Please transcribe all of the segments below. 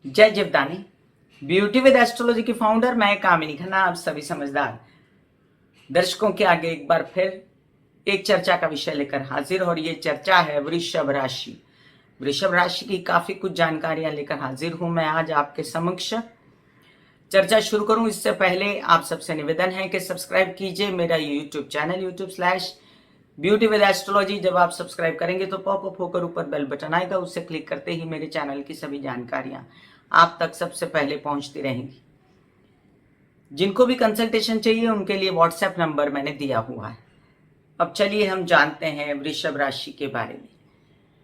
जय Jivdani. Beauty with astrology की founder मैं कामिनी खन्ना आप सभी समझदार दर्शकों के आगे एक बार फिर एक चर्चा का विषय लेकर हाजिर। और ये चर्चा है वृषभ राशि। वृषभ राशि की काफी कुछ जानकारियां लेकर हाजिर हूं मैं आज आपके समक्ष। चर्चा शुरू करूं इससे पहले आप सबसे निवेदन है कि सब्सक्राइब कीजिए मेरा यूट्यूब चैनल YouTube/ब्यूटी विद एस्ट्रोलॉजी। जब आप सब्सक्राइब करेंगे तो पॉपअप होकर ऊपर बेल बटन आएगा, उससे क्लिक करते ही मेरे चैनल की सभी जानकारियां आप तक सबसे पहले पहुंचती रहेंगी। जिनको भी कंसल्टेशन चाहिए उनके लिए व्हाट्सएप नंबर मैंने दिया हुआ है। अब चलिए हम जानते हैं वृषभ राशि के बारे में।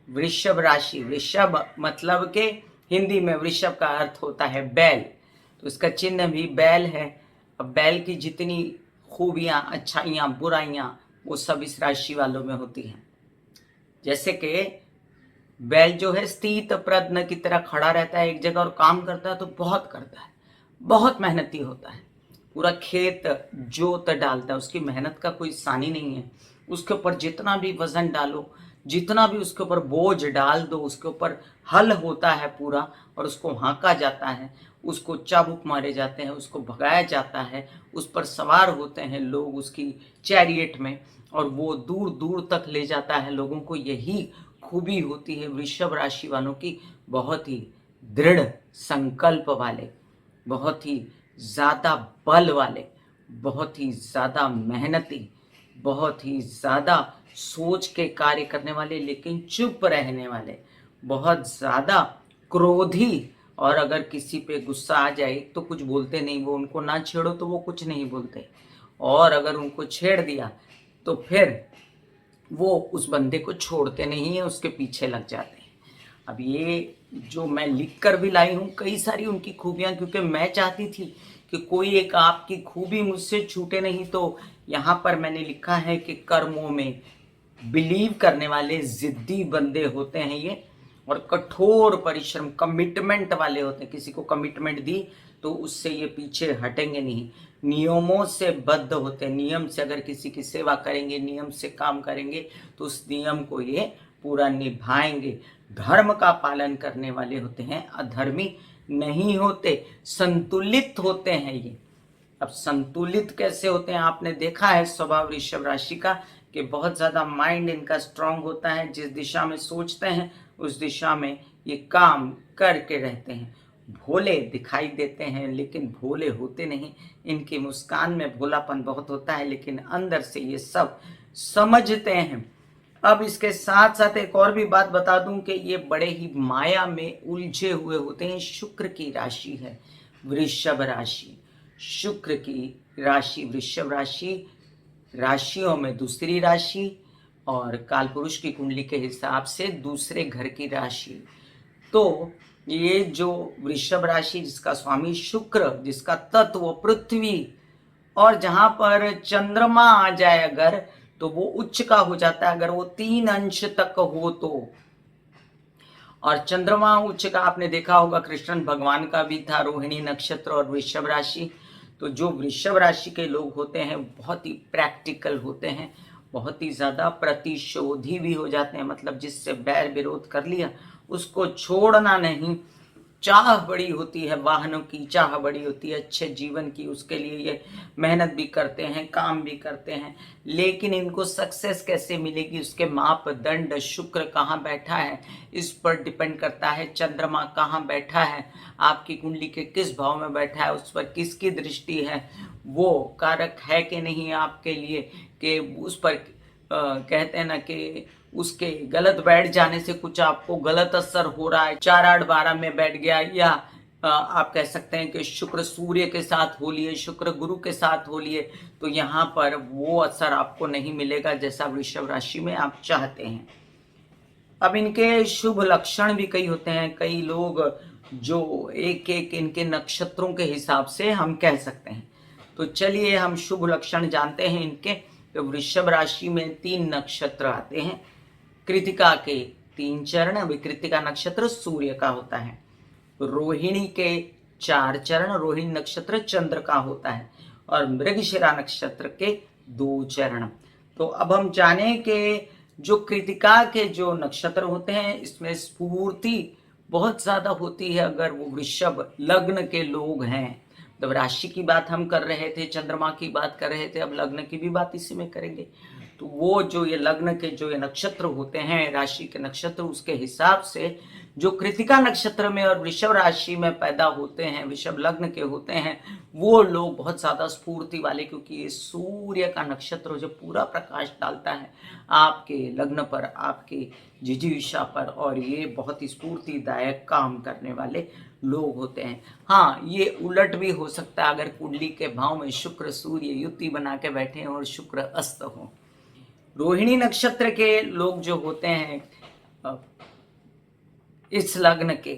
वृषभ राशि, वृषभ मतलब के हिंदी में वृषभ का अर्थ होता है बैल, तो इसका चिन्ह भी बैल है। अब बैल की जितनी खूबियां, अच्छाइयां, बुराइयां वो सब इस राशि वालों में होती हैं। जैसे कि बैल जो है स्थित प्रज्ञ की तरह खड़ा रहता है एक जगह और काम करता है तो बहुत करता है, बहुत मेहनती होता है, पूरा खेत जोत डालता है, उसकी मेहनत का कोई सानी नहीं है। उसके ऊपर जितना भी वजन डालो, जितना भी उसके ऊपर बोझ डाल दो, उसके ऊपर हल होता है पूरा और उसको हाँका जाता है, उसको चाबुक मारे जाते हैं, उसको भगाया जाता है, उस पर सवार होते हैं लोग उसकी चैरियट में और वो दूर दूर तक ले जाता है लोगों को। यही खूबी होती है वृषभ राशि वालों की, बहुत ही दृढ़ संकल्प वाले, बहुत ही ज़्यादा बल वाले, बहुत ही ज़्यादा मेहनती, बहुत ही ज़्यादा सोच के कार्य करने वाले, लेकिन चुप रहने वाले, बहुत ज़्यादा क्रोधी। और अगर किसी पे गुस्सा आ जाए तो कुछ बोलते नहीं, वो उनको ना छेड़ो तो वो कुछ नहीं बोलते, और अगर उनको छेड़ दिया तो फिर वो उस बंदे को छोड़ते नहीं है, उसके पीछे लग जाते हैं। अब ये जो मैं लिख कर भी लाई हूँ कई सारी उनकी खूबियाँ, क्योंकि मैं चाहती थी कि कोई एक आपकी खूबी मुझसे छूटे नहीं, तो यहाँ पर मैंने लिखा है कि कर्मों में बिलीव करने वाले जिद्दी बंदे होते हैं ये, और कठोर परिश्रम, कमिटमेंट वाले होते हैं। किसी को कमिटमेंट दी तो उससे ये पीछे हटेंगे नहीं, नियमों से बद्ध होते हैं। नियम से अगर किसी की सेवा करेंगे, नियम से काम करेंगे तो उस नियम को ये पूरा निभाएंगे। धर्म का पालन करने वाले होते हैं, अधर्मी नहीं होते, संतुलित होते हैं ये। अब संतुलित कैसे होते हैं, आपने देखा है स्वभाव ऋषभ राशि का कि बहुत ज़्यादा माइंड इनका स्ट्रांग होता है, जिस दिशा में सोचते हैं उस दिशा में ये काम करके रहते हैं। भोले दिखाई देते हैं लेकिन भोले होते नहीं, इनकी मुस्कान में भोलापन बहुत होता है लेकिन अंदर से ये सब समझते हैं। अब इसके साथ साथ एक और भी बात बता दूं कि ये बड़े ही माया में उलझे हुए होते हैं। शुक्र की राशि है वृषभ राशि, शुक्र की राशि वृषभ राशि, राशियों में दूसरी राशि और कालपुरुष की कुंडली के हिसाब से दूसरे घर की राशि। तो ये जो वृषभ राशि जिसका स्वामी शुक्र, जिसका तत्व पृथ्वी, और जहां पर चंद्रमा आ जाए अगर तो वो उच्च का हो जाता है, अगर वो 3 अंश तक हो तो। और चंद्रमा उच्च का आपने देखा होगा कृष्ण भगवान का भी था, रोहिणी नक्षत्र और वृषभ राशि। तो जो वृषभ राशि के लोग होते हैं बहुत ही प्रैक्टिकल होते हैं, बहुत ही ज़्यादा प्रतिशोधी भी हो जाते हैं, मतलब जिससे बैर विरोध कर लिया उसको छोड़ना नहीं। चाह बड़ी होती है, वाहनों की चाह बड़ी होती है, अच्छे जीवन की, उसके लिए ये मेहनत भी करते हैं, काम भी करते हैं। लेकिन इनको सक्सेस कैसे मिलेगी, उसके मापदंड शुक्र कहाँ बैठा है इस पर डिपेंड करता है। चंद्रमा कहाँ बैठा है, आपकी कुंडली के किस भाव में बैठा है, उस पर किसकी दृष्टि है, वो कारक है कि नहीं आपके लिए, कि उस पर कहते हैं ना कि उसके गलत बैठ जाने से कुछ आपको गलत असर हो रहा है। 4 8 12 में बैठ गया, या आप कह सकते हैं कि शुक्र सूर्य के साथ हो लिए, शुक्र गुरु के साथ हो लिए, तो यहाँ पर वो असर आपको नहीं मिलेगा जैसा वृषभ राशि में आप चाहते हैं। अब इनके शुभ लक्षण भी कई होते हैं, कई लोग जो एक एक इनके नक्षत्रों के हिसाब से हम कह सकते हैं। तो चलिए हम शुभ लक्षण जानते हैं इनके। तो वृषभ राशि में 3 नक्षत्र आते हैं, कृतिका के 3 चरण, अभी कृतिका नक्षत्र सूर्य का होता है। रोहिणी के 4 चरण, रोहिणी नक्षत्र चंद्र का होता है, और मृगशिरा नक्षत्र के 2 चरण। तो अब हम जाने कि जो कृतिका के जो नक्षत्र होते हैं इसमें स्फूर्ति बहुत ज़्यादा होती है अगर वो वृषभ लग्न के लोग हैं। मतलब राशि की बात हम कर रहे थे, चंद्रमा की बात कर रहे थे, अब लग्न की भी बात इसी में करेंगे। तो वो जो ये लग्न के जो ये नक्षत्र होते हैं, राशि के नक्षत्र, उसके हिसाब से जो कृतिका नक्षत्र में और वृषभ राशि में पैदा होते हैं, वृषभ लग्न के होते हैं, वो लोग बहुत ज़्यादा स्फूर्ति वाले, क्योंकि ये सूर्य का नक्षत्र जो पूरा प्रकाश डालता है आपके लग्न पर, आपके जिजीविषा पर, और ये बहुत ही स्फूर्तिदायक काम करने वाले लोग होते हैं। हाँ, ये उलट भी हो सकता है अगर कुंडली के भाव में शुक्र सूर्य युति बना के बैठे हैं और शुक्र अस्त हो। रोहिणी नक्षत्र के लोग जो होते हैं इस लग्न के,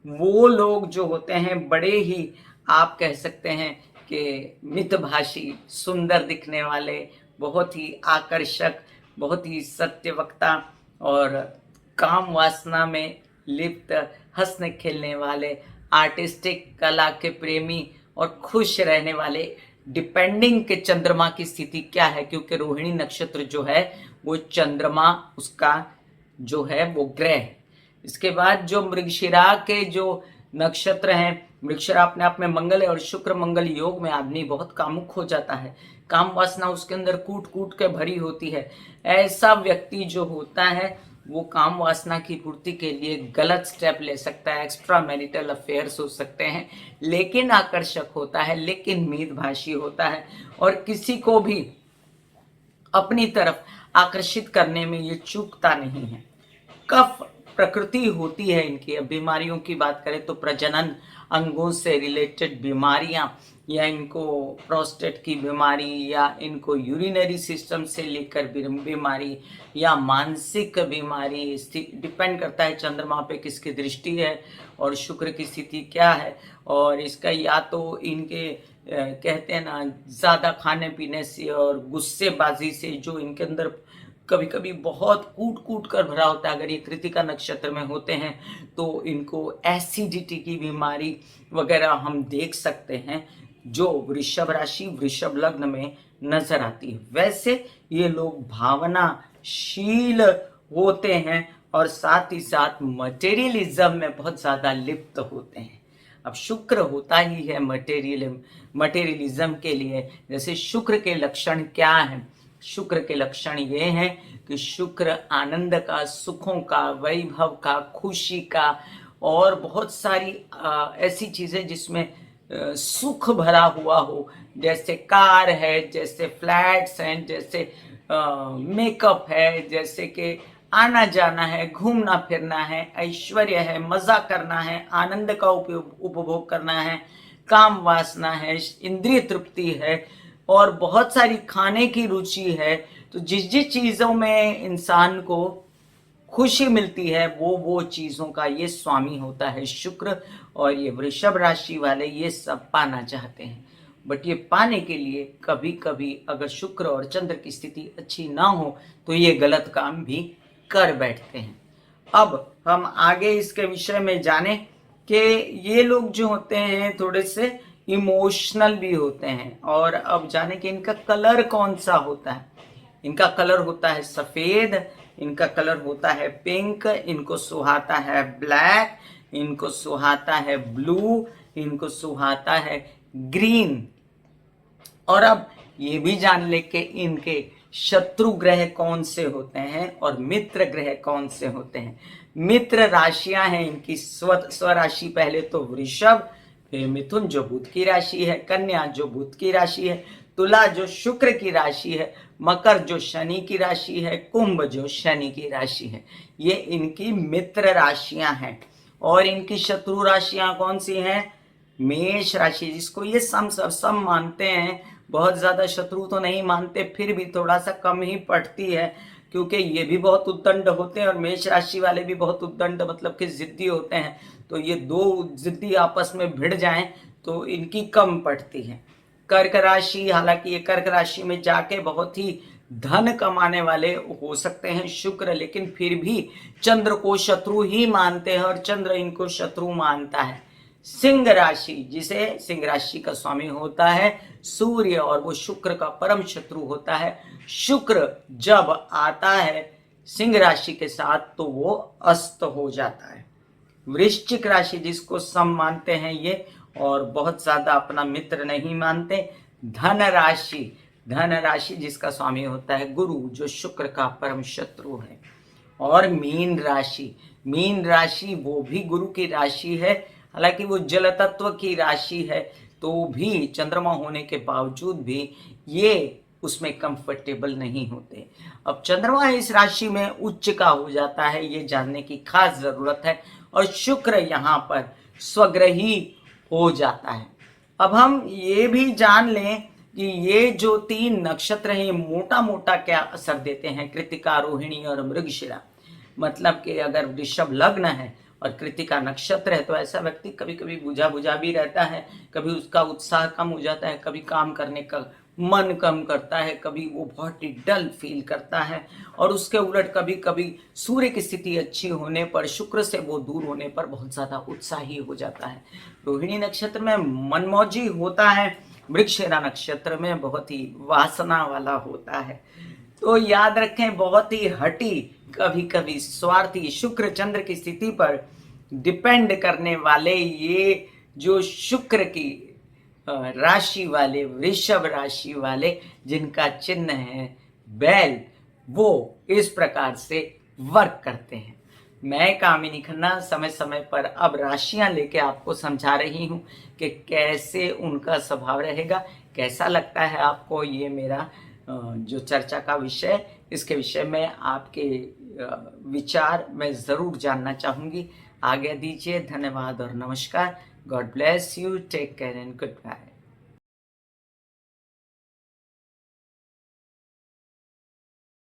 वो लोग जो होते हैं बड़े ही, आप कह सकते हैं कि मितभाषी, सुंदर दिखने वाले, बहुत ही आकर्षक, बहुत ही सत्यवक्ता और काम वासना में लिप्त, हंसने खेलने वाले, आर्टिस्टिक कला के प्रेमी और खुश रहने वाले, डिपेंडिंग के चंद्रमा की स्थिति क्या है, क्योंकि रोहिणी नक्षत्र जो है वो चंद्रमा उसका जो है वो ग्रह है। इसके बाद जो मृगशिरा के जो नक्षत्र हैं, मृगशिरा अपने आप में मंगल है और शुक्र मंगल योग में आदमी बहुत कामुक हो जाता है, काम वासना उसके अंदर कूट कूट के भरी होती है। ऐसा व्यक्ति जो होता है वो काम वासना की पूर्ति के लिए गलत स्टेप ले सकता है, एक्स्ट्रा मैरिटल अफेयर्स हो सकते हैं, लेकिन आकर्षक होता है, लेकिन मितभाषी होता है और किसी को भी अपनी तरफ आकर्षित करने में ये चूकता नहीं है। कफ प्रकृति होती है इनकी। अब बीमारियों की बात करें तो प्रजनन अंगों से रिलेटेड बीमारियां, या इनको प्रोस्टेट की बीमारी, या इनको यूरिनरी सिस्टम से लेकर बीमारी, या मानसिक बीमारी, डिपेंड करता है चंद्रमा पे किसकी दृष्टि है और शुक्र की स्थिति क्या है। और इसका या तो इनके कहते हैं ना, ज़्यादा खाने पीने से और गुस्सेबाजी से जो इनके अंदर कभी कभी बहुत कूट कूट कर भरा होता है, अगर ये कृतिका नक्षत्र में होते हैं तो इनको एसिडिटी की बीमारी वगैरह हम देख सकते हैं, जो वृषभ राशि वृषभ लग्न में नजर आती है। वैसे ये लोग भावनाशील होते हैं और साथ ही साथ मटेरियलिज्म में बहुत ज्यादा लिप्त होते हैं। अब शुक्र होता ही है मटेरियलिज्म के लिए। जैसे शुक्र के लक्षण क्या हैं? शुक्र के लक्षण ये हैं कि शुक्र आनंद का, सुखों का, वैभव का, खुशी का और बहुत सारी ऐसी चीजें जिसमें सुख भरा हुआ हो, जैसे कार है, जैसे फ्लैट्स हैं, जैसे मेकअप है, जैसे कि आना जाना है, घूमना फिरना है, ऐश्वर्य है, मजा करना है, आनंद का उपभोग करना है, काम वासना है, इंद्रिय तृप्ति है और बहुत सारी खाने की रुचि है। तो जिस जिस चीजों में इंसान को खुशी मिलती है वो चीजों का ये स्वामी होता है शुक्र। और ये वृषभ राशि वाले ये सब पाना चाहते हैं, बट ये पाने के लिए कभी कभी अगर शुक्र और चंद्र की स्थिति अच्छी ना हो तो ये गलत काम भी कर बैठते हैं। अब हम आगे इसके विषय में जाने कि ये लोग जो होते हैं थोड़े से इमोशनल भी होते हैं। और अब जाने कि इनका कलर कौन सा होता है। इनका कलर होता है सफेद, इनका कलर होता है पिंक, इनको सुहाता है ब्लैक, इनको सुहाता है ब्लू, इनको सुहाता है ग्रीन। और अब ये भी जान ले कि इनके शत्रु ग्रह कौन से होते हैं और मित्र ग्रह कौन से होते हैं। मित्र राशियां हैं इनकी स्वराशि पहले तो वृषभ, फिर मिथुन जो बुध की राशि है, कन्या जो बुध की राशि है, तुला जो शुक्र की राशि है, मकर जो शनि की राशि है, कुंभ जो शनि की राशि है। ये इनकी मित्र राशियां हैं। और इनकी शत्रु राशियां कौन सी हैं? मेष राशि, जिसको ये सम मानते हैं, बहुत ज्यादा शत्रु तो नहीं मानते, फिर भी थोड़ा सा कम ही पड़ती है, क्योंकि ये भी बहुत उद्दंड होते हैं और मेष राशि वाले भी बहुत उद्दंड मतलब कि जिद्दी होते हैं। तो ये दो जिद्दी आपस में भिड़ जाएं तो इनकी कम पड़ती है। कर्क राशि, हालांकि ये कर्क राशि में जाके बहुत ही धन कमाने वाले हो सकते हैं शुक्र, लेकिन फिर भी चंद्र को शत्रु ही मानते हैं और चंद्र इनको शत्रु मानता है। सिंह राशि, जिसे सिंह राशि का स्वामी होता है सूर्य और वो शुक्र का परम शत्रु होता है। शुक्र जब आता है सिंह राशि के साथ तो वो अस्त हो जाता है। वृश्चिक राशि जिसको सम मानते हैं ये, और बहुत ज्यादा अपना मित्र नहीं मानते। धन राशि जिसका स्वामी होता है गुरु, जो शुक्र का परम शत्रु है। और मीन राशि वो भी गुरु की राशि है, हालांकि वो जल तत्व की राशि है, तो भी चंद्रमा होने के बावजूद भी ये उसमें कंफर्टेबल नहीं होते। अब चंद्रमा इस राशि में उच्च का हो जाता है, ये जानने की खास जरूरत है। और शुक्र यहाँ पर स्वग्रही हो जाता है। अब हम ये भी जान लें कि ये जो 3 नक्षत्र हैं मोटा मोटा क्या असर देते हैं, कृतिका, रोहिणी और मृगशिरा। मतलब कि अगर वृषभ लग्न है और कृतिका नक्षत्र है तो ऐसा व्यक्ति कभी कभी बुझा बुझा भी रहता है, कभी उसका उत्साह कम हो जाता है, कभी काम करने का मन कम करता है, कभी वो बहुत ही डल फील करता है। और उसके उलट कभी कभी सूर्य की स्थिति अच्छी होने पर, शुक्र से वो दूर होने पर बहुत ज्यादा उत्साही हो जाता है। रोहिणी नक्षत्र में मनमौजी होता है, वृक्षिरा नक्षत्र में बहुत ही वासना वाला होता है। तो याद रखें, बहुत ही हठी, कभी कभी स्वार्थी, शुक्र चंद्र की स्थिति पर डिपेंड करने वाले ये जो शुक्र की राशि वाले, वृषभ राशि वाले, जिनका चिन्ह है बैल, वो इस प्रकार से वर्क करते हैं। मैं कामिनी खन्ना समय समय पर अब राशियां लेके आपको समझा रही हूं कि कैसे उनका स्वभाव रहेगा। कैसा लगता है आपको ये मेरा जो चर्चा का विषय, इसके विषय में आपके विचार मैं ज़रूर जानना चाहूँगी। आज्ञा दीजिए, धन्यवाद और नमस्कार। God bless you, take care and good bye.